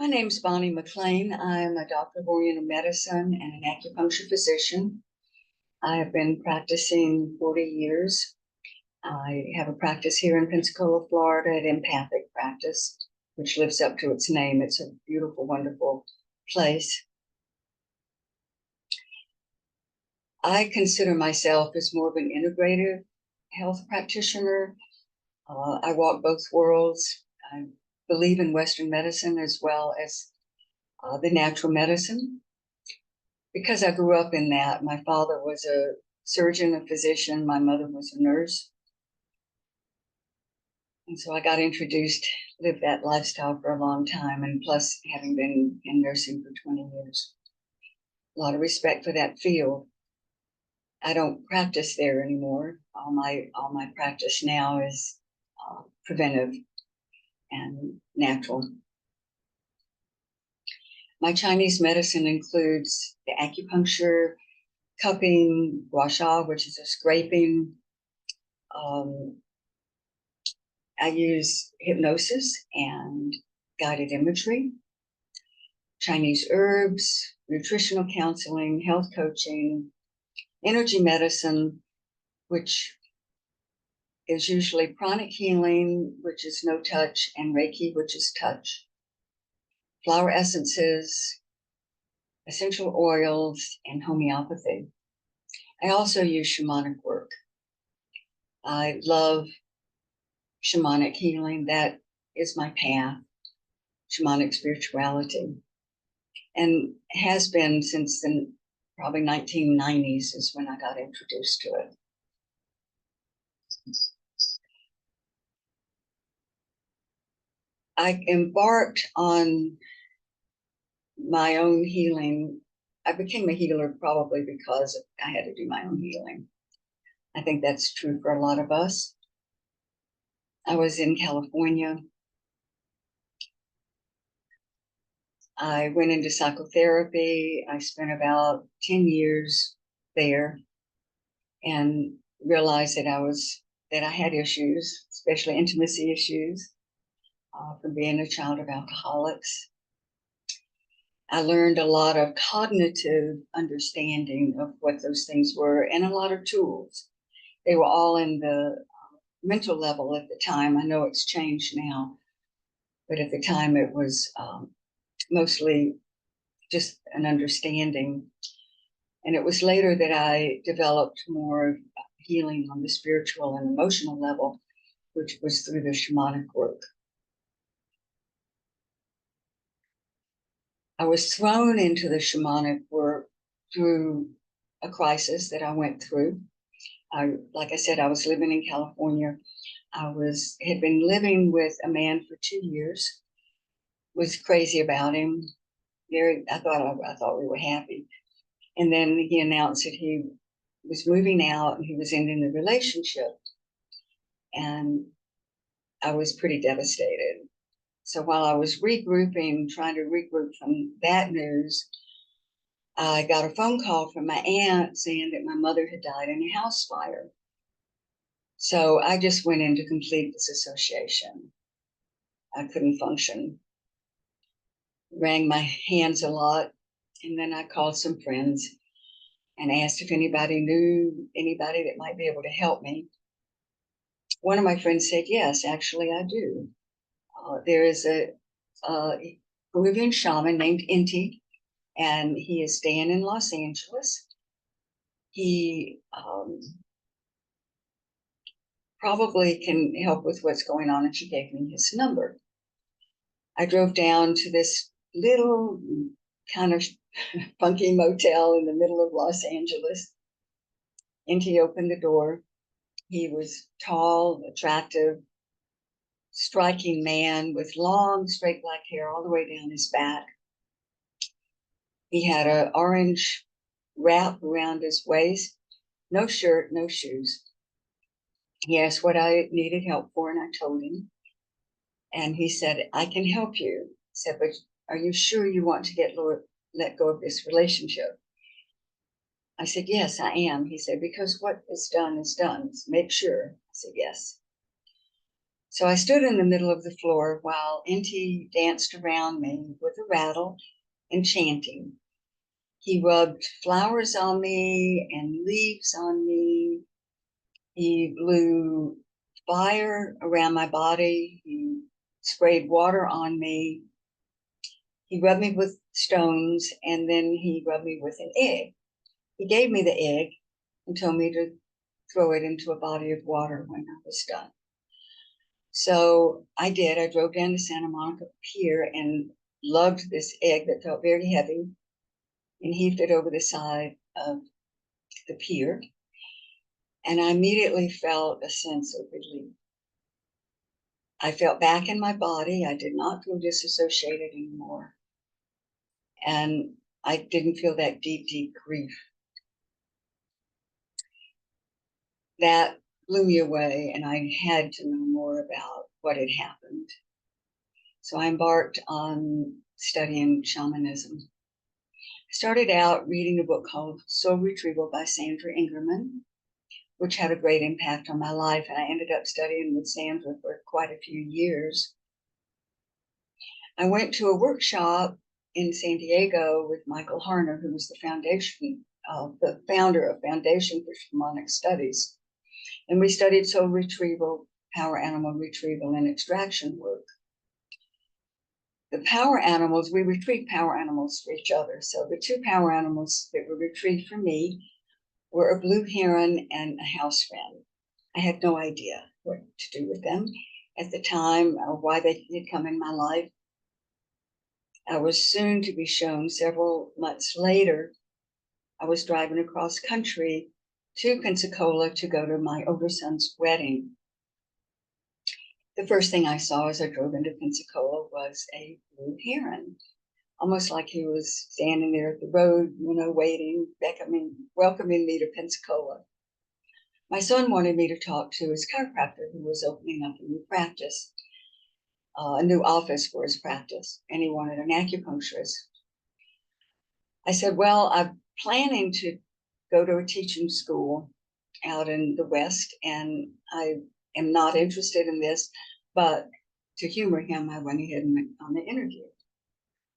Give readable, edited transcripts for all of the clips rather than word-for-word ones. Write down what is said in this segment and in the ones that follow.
My name's Bonnie McLean. I'm a doctor of Oriental medicine and an acupuncture physician. I have been practicing 40 years. I have a practice here in Pensacola, Florida, at Empathic Practice, which lives up to its name. It's a beautiful, wonderful place. I consider myself as more of an integrative health practitioner. I walk both worlds. I believe in Western medicine as well as the natural medicine. Because I grew up in that, my father was a surgeon, a physician, my mother was a nurse. And so I got introduced, lived that lifestyle for a long time, and plus having been in nursing for 20 years. A lot of respect for that field. I don't practice there anymore. All my practice now is preventive and natural. My Chinese medicine includes the acupuncture, cupping, gua sha, which is a scraping. I use hypnosis and guided imagery, Chinese herbs, nutritional counseling, health coaching, energy medicine, which is usually pranic healing, which is no touch, and Reiki, which is touch, flower essences, essential oils, and homeopathy. I also use shamanic work. I love shamanic healing. That is my path, shamanic spirituality, and has been since the probably 1990s is when I got introduced to it. I embarked on my own healing. I became a healer probably because I had to do my own healing. I think that's true for a lot of us. I was in California. I went into psychotherapy. I spent about 10 years there and realized that I had issues, especially intimacy issues, from being a child of alcoholics. I learned a lot of cognitive understanding of what those things were and a lot of tools. They were all in the mental level at the time. I know it's changed now, but at the time it was mostly just an understanding. And it was later that I developed more healing on the spiritual and emotional level, which was through the shamanic work. I was thrown into the shamanic work through a crisis that I went through. Like I said, I was living in California. Had been living with a man for 2 years, was crazy about him. I thought we were happy. And then he announced that he was moving out and he was ending the relationship. And I was pretty devastated. So while I was trying to regroup from that news, I got a phone call from my aunt saying that my mother had died in a house fire. So I just went into complete disassociation. I couldn't function. Wrung my hands a lot. And then I called some friends and asked if anybody knew anybody that might be able to help me. One of my friends said, yes, actually I do. There is a Peruvian shaman named Inti, and he is staying in Los Angeles. He probably can help with what's going on, and she gave me his number. I drove down to this little kind of funky motel in the middle of Los Angeles. Inti opened the door. He was tall, attractive, striking man with long, straight black hair all the way down his back. He had an orange wrap around his waist, no shirt, no shoes. He asked what I needed help for, and I told him. And he said, I can help you. He said, but are you sure you want to let go of this relationship? I said, yes, I am. He said, because what is done is done. So make sure. I said, yes. So I stood in the middle of the floor while NT danced around me with a rattle and chanting. He rubbed flowers on me and leaves on me. He blew fire around my body. He sprayed water on me. He rubbed me with stones, and then he rubbed me with an egg. He gave me the egg and told me to throw it into a body of water when I was done. So I did. I drove down to Santa Monica Pier and lugged this egg that felt very heavy and heaved it over the side of the pier. And I immediately felt a sense of relief. I felt back in my body. I did not feel disassociated anymore. And I didn't feel that deep, deep grief. That blew me away, and I had to know more about what had happened. So I embarked on studying shamanism. I started out reading a book called Soul Retrieval by Sandra Ingerman, which had a great impact on my life, and I ended up studying with Sandra for quite a few years. I went to a workshop in San Diego with Michael Harner, who was the founder of Foundation for Shamanic Studies. And we studied soul retrieval, power animal retrieval, and extraction work. The power animals, we retrieved power animals for each other. So the two power animals that were retrieved for me were a blue heron and a house wren. I had no idea what to do with them at the time or why they had come in my life. I was soon to be shown several months later. I was driving across country to Pensacola to go to my older son's wedding. The first thing I saw as I drove into Pensacola was a blue heron, almost like he was standing there at the road, waiting, welcoming me to Pensacola. My son wanted me to talk to his chiropractor who was opening up a new practice, a new office for his practice, and he wanted an acupuncturist. I said, well, I'm planning to go to a teaching school out in the West, and I am not interested in this, but to humor him, I went ahead and went on the interview.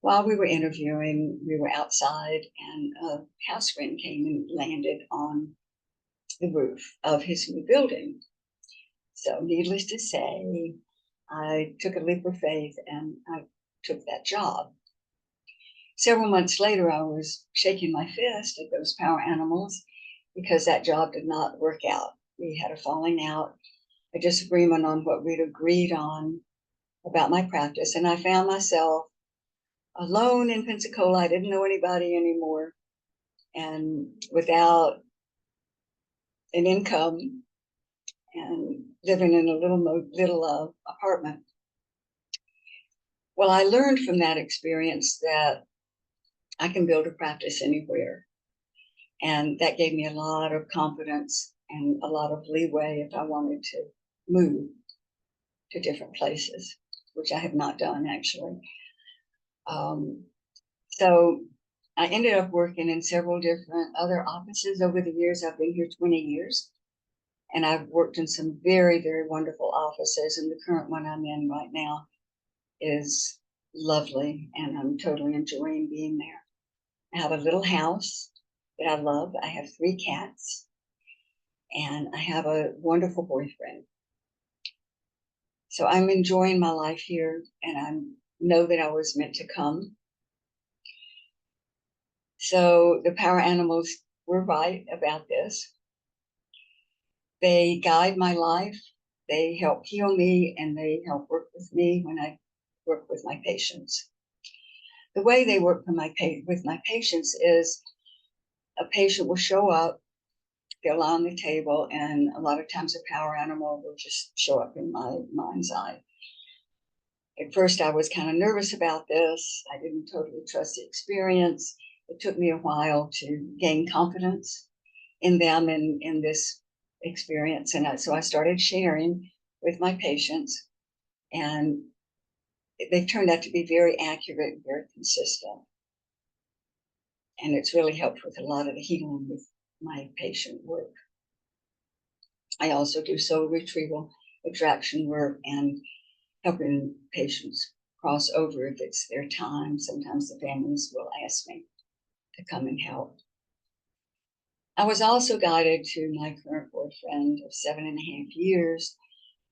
While we were interviewing, we were outside, and a house wren came and landed on the roof of his new building. So needless to say, I took a leap of faith and I took that job. Several months later, I was shaking my fist at those power animals because that job did not work out. We had a falling out, a disagreement on what we'd agreed on about my practice, and I found myself alone in Pensacola. I didn't know anybody anymore, and without an income, and living in a little apartment. Well, I learned from that experience that I can build a practice anywhere, and that gave me a lot of confidence and a lot of leeway if I wanted to move to different places, which I have not done actually. So I ended up working in several different other offices over the years. I've been here 20 years, and I've worked in some very, very wonderful offices, and the current one I'm in right now is lovely, and I'm totally enjoying being there. I have a little house that I love. I have 3 cats, and I have a wonderful boyfriend. So I'm enjoying my life here, and I know that I was meant to come. So the power animals were right about this. They guide my life. They help heal me, and they help work with me when I work with my patients. The way they work with my patients is a patient will show up, they'll lie on the table, and a lot of times a power animal will just show up in my mind's eye. At first, I was kind of nervous about this. I didn't totally trust the experience. It took me a while to gain confidence in them and in this experience. And so I started sharing with my patients, and they've turned out to be very accurate and very consistent. And it's really helped with a lot of the healing with my patient work. I also do soul retrieval attraction work and helping patients cross over if it's their time. Sometimes the families will ask me to come and help. I was also guided to my current boyfriend of 7.5 years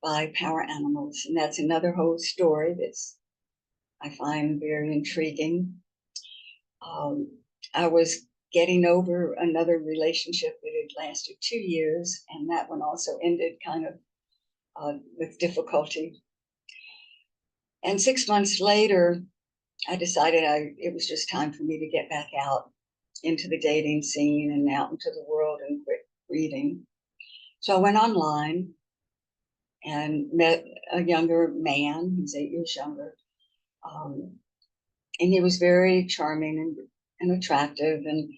by power animals, and that's another whole story that's I find very intriguing. I was getting over another relationship that had lasted 2 years, and that one also ended kind of with difficulty. And 6 months later, I decided it was just time for me to get back out into the dating scene and out into the world and quit reading. So I went online and met a younger man, he's 8 years younger. And he was very charming and attractive. And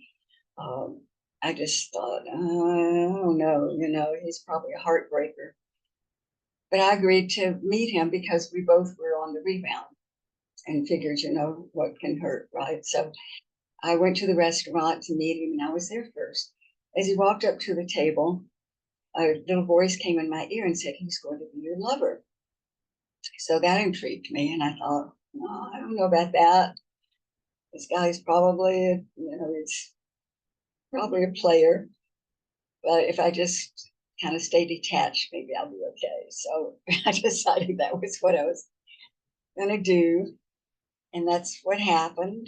I just thought, I don't know, he's probably a heartbreaker. But I agreed to meet him because we both were on the rebound and figured, what can hurt, right? So I went to the restaurant to meet him, and I was there first. As he walked up to the table, a little voice came in my ear and said, he's going to be your lover. So that intrigued me, and I thought, no, I don't know about that. This guy's probably, it's probably a player. But if I just kind of stay detached, maybe I'll be okay. So I decided that was what I was going to do. And that's what happened.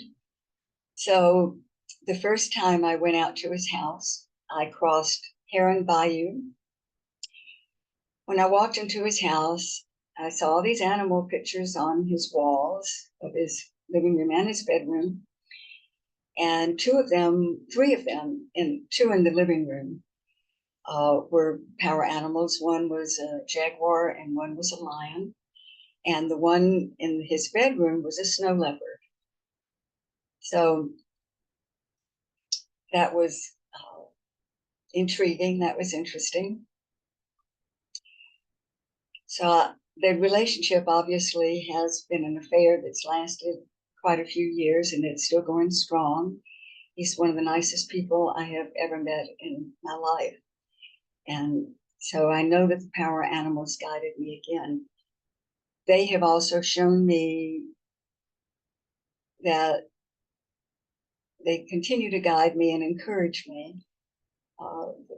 So the first time I went out to his house, I crossed Heron Bayou. When I walked into his house, I saw all these animal pictures on his walls of his living room and his bedroom. And three of them, two in the living room, were power animals. One was a jaguar and one was a lion. And the one in his bedroom was a snow leopard. So that was intriguing. That was interesting. So the relationship obviously has been an affair that's lasted quite a few years, and it's still going strong. He's one of the nicest people I have ever met in my life. And so I know that the power animals guided me again. They have also shown me that they continue to guide me and encourage me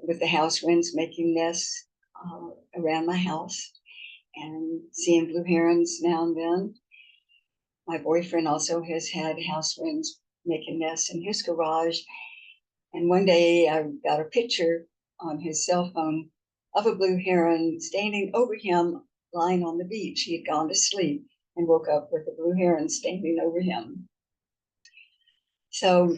with the house winds making nests around my house and seeing blue herons now and then. My boyfriend also has had house winds making nests in his garage. And one day I got a picture on his cell phone of a blue heron standing over him, lying on the beach. He had gone to sleep and woke up with a blue heron standing over him. So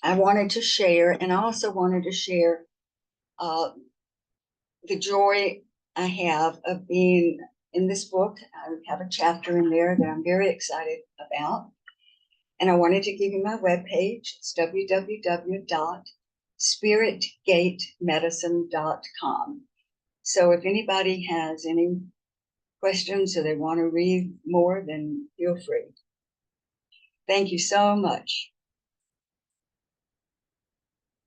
I wanted to share, and I also wanted to share the joy I have of being in this book. I have a chapter in there that I'm very excited about. And I wanted to give you my webpage. It's www.spiritgatemedicine.com. So if anybody has any questions or they want to read more, then feel free. Thank you so much.